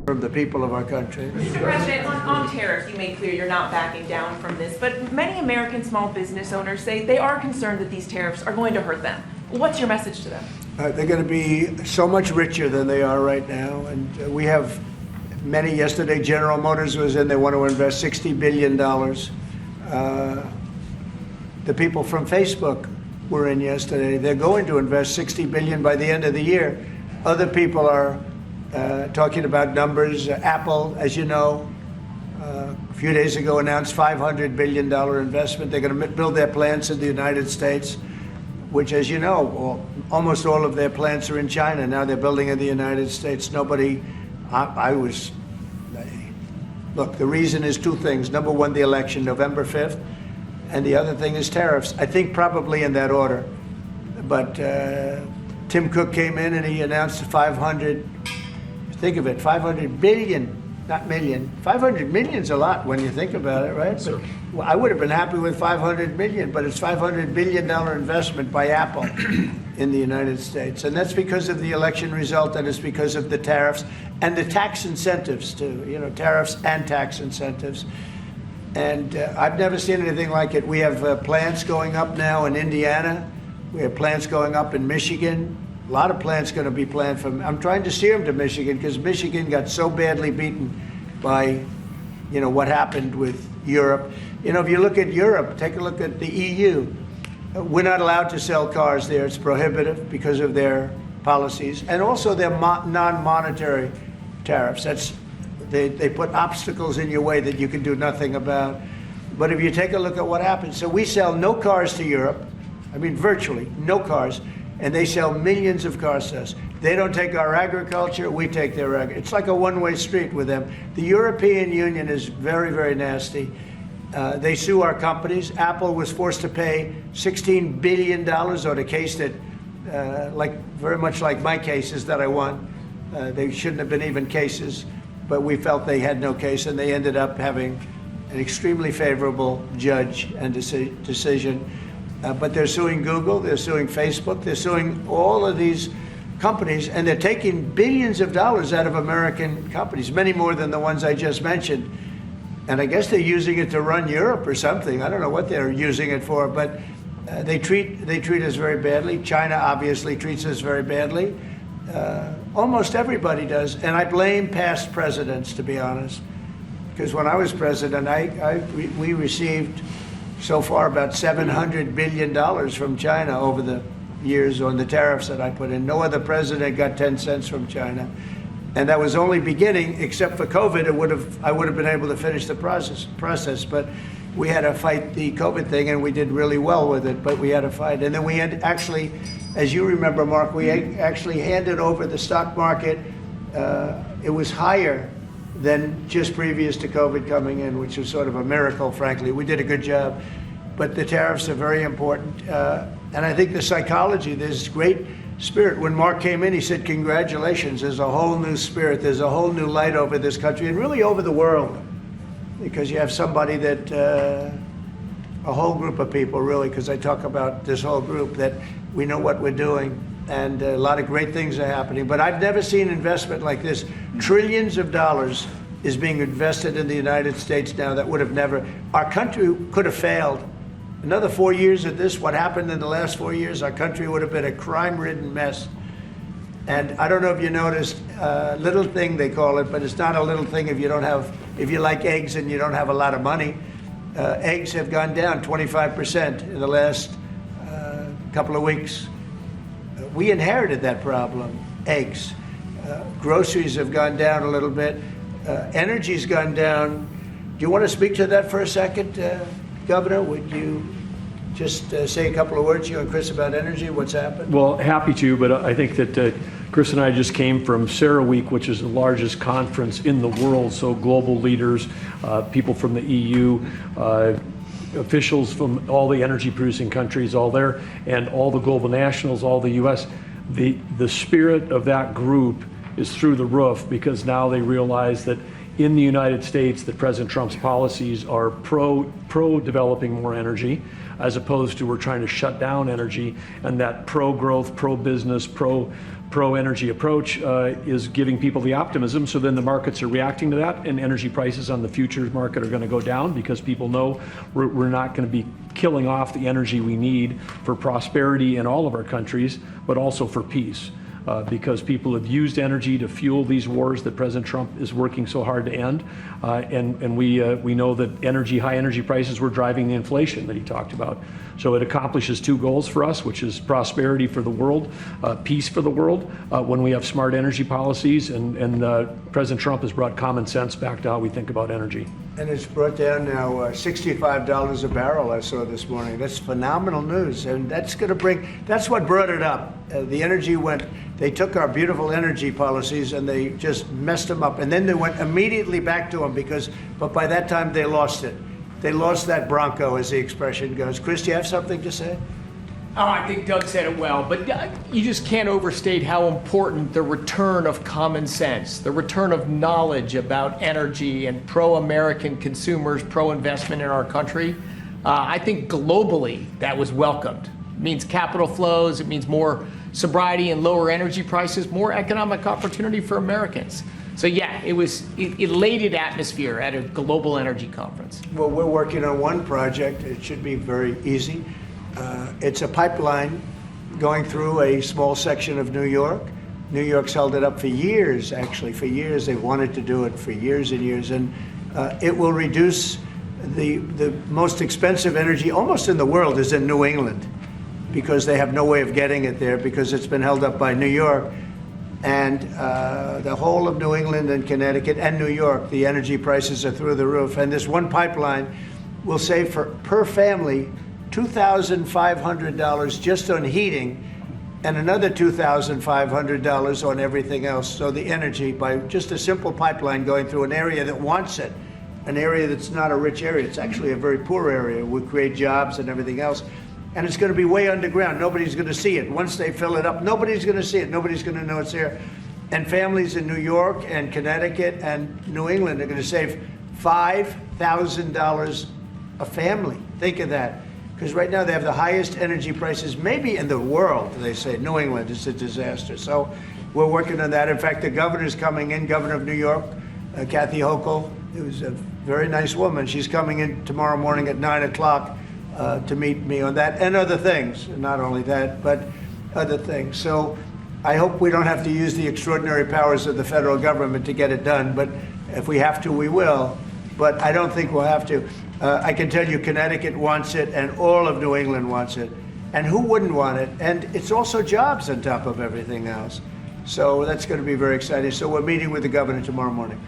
of the people of our country. Mr. President, on tariffs, you made clear you're not backing down from this, but many American small business owners say they are concerned that these tariffs are going to hurt them. What's your message to them? They're going to be so much richer than they are right now. And we have many. Yesterday, General Motors was in. They want to invest $60 billion. The people from Facebook were in yesterday. They're going to invest $60 billion by the end of the year. Other people are talking about numbers. Apple, as you know, a few days ago announced $500 billion investment. They're going to build their plants in the United States, which, as you know, almost all of their plants are in China. Now they're building in the United States. Look, the reason is two things. Number one, the election, November 5th. And the other thing is tariffs. I think probably in that order. But Tim Cook came in and he announced 500, think of it, 500 billion, not million. 500 million's a lot when you think about it, right? But I would have been happy with 500 million, but it's $500 billion investment by Apple in the United States. And that's because of the election result, and it's because of the tariffs and the tax incentives too, tariffs and tax incentives. And I've never seen anything like it. We have plants going up now in Indiana. We have plants going up in Michigan. A lot of plants going to be planned from. I'm trying to steer them to Michigan because Michigan got so badly beaten by, what happened with Europe. If you look at Europe, take a look at the EU. We're not allowed to sell cars there. It's prohibitive because of their policies and also their non-monetary tariffs. They put obstacles in your way that you can do nothing about. But if you take a look at what happens, so we sell no cars to Europe. I mean, virtually no cars. And they sell millions of cars to us. They don't take our agriculture, we take their agriculture. It's like a one-way street with them. The European Union is very, very nasty. They sue our companies. Apple was forced to pay $16 billion on a case that, very much like my cases that I won. They shouldn't have been even cases, but we felt they had no case, and they ended up having an extremely favorable judge and decision. But they're suing Google, they're suing Facebook, they're suing all of these companies, and they're taking billions of dollars out of American companies, many more than the ones I just mentioned. And I guess they're using it to run Europe or something. I don't know what they're using it for, but they treat us very badly. China obviously treats us very badly. Almost everybody does, and I blame past presidents, to be honest, because when I was president, we received so far about $700 billion from China over the years on the tariffs that I put in. No other president got 10 cents from China. And that was only beginning, except for COVID. I would have been able to finish the process, but we had to fight the COVID thing, and we did really well with it, but we had to fight. And then we had actually, as you remember, Mark, we actually handed over the stock market. It was higher than just previous to COVID coming in, which was sort of a miracle, frankly. We did a good job, but the tariffs are very important. And I think the psychology, there's great spirit. When Mark came in, he said, congratulations, there's a whole new spirit, there's a whole new light over this country and really over the world, because you have somebody that, a whole group of people really, because I talk about this whole group, that we know what we're doing. And a lot of great things are happening. But I've never seen investment like this. Trillions of dollars is being invested in the United States now that would have never, our country could have failed. Another 4 years of this, what happened in the last 4 years, our country would have been a crime-ridden mess. And I don't know if you noticed, little thing they call it, but it's not a little thing if you like eggs and you don't have a lot of money. Eggs have gone down 25% in the last couple of weeks. We inherited that problem, eggs. Groceries have gone down a little bit. Energy's gone down. Do you want to speak to that for a second, Governor? Would you just say a couple of words, you and Chris, about energy, what's happened? Well, happy to, but I think that Chris and I just came from CERAWeek, which is the largest conference in the world, so global leaders, people from the EU, officials from all the energy producing countries, all there, and all the global nationals, all the US. The spirit of that group is through the roof, because now they realize that in the United States that President Trump's policies are pro developing more energy. as opposed to we're trying to shut down energy. And that pro-growth, pro-business, pro-energy approach is giving people the optimism. So then the markets are reacting to that, and energy prices on the futures market are going to go down because people know we're not going to be killing off the energy we need for prosperity in all of our countries, but also for peace. Because people have used energy to fuel these wars that President Trump is working so hard to end. And we know that high energy prices were driving the inflation that he talked about. So it accomplishes two goals for us, which is prosperity for the world, peace for the world, when we have smart energy policies. And President Trump has brought common sense back to how we think about energy. And it's brought down now $65 a barrel, I saw this morning. That's phenomenal news. And that's what brought it up. The energy they took our beautiful energy policies and they just messed them up. And then they went immediately back to them but by that time they lost it. They lost that bronco, as the expression goes. Chris, do you have something to say? Oh, I think Doug said it well, but you just can't overstate how important the return of common sense, the return of knowledge about energy and pro-American consumers, pro-investment in our country. I think globally that was welcomed. It means capital flows, it means more sobriety and lower energy prices, more economic opportunity for Americans. So yeah, it was elated atmosphere at a global energy conference. Well, we're working on one project. It should be very easy. It's a pipeline going through a small section of New York. New York's held it up for years, actually, for years. They wanted to do it for years and years. And it will reduce the most expensive energy almost in the world is in New England, because they have no way of getting it there because it's been held up by New York. And the whole of New England and Connecticut and New York, the energy prices are through the roof. And this one pipeline will save per family $2,500 just on heating and another $2,500 on everything else. So the energy, by just a simple pipeline going through an area that wants it, an area that's not a rich area, it's actually a very poor area, would create jobs and everything else. And it's going to be way underground. Nobody's going to see it. Once they fill it up, nobody's going to see it. Nobody's going to know it's there. And families in New York and Connecticut and New England are going to save $5,000 a family. Think of that. Because right now they have the highest energy prices maybe in the world. They say New England is a disaster. So we're working on that. In fact, the governor's coming in, Governor of New York, Kathy Hochul, who's a very nice woman. She's coming in tomorrow morning at 9 o'clock to meet me on that and other things. Not only that, but other things. So I hope we don't have to use the extraordinary powers of the federal government to get it done. But if we have to, we will. But I don't think we'll have to. I can tell you Connecticut wants it and all of New England wants it. And who wouldn't want it? And it's also jobs on top of everything else. So that's going to be very exciting. So we're meeting with the governor tomorrow morning.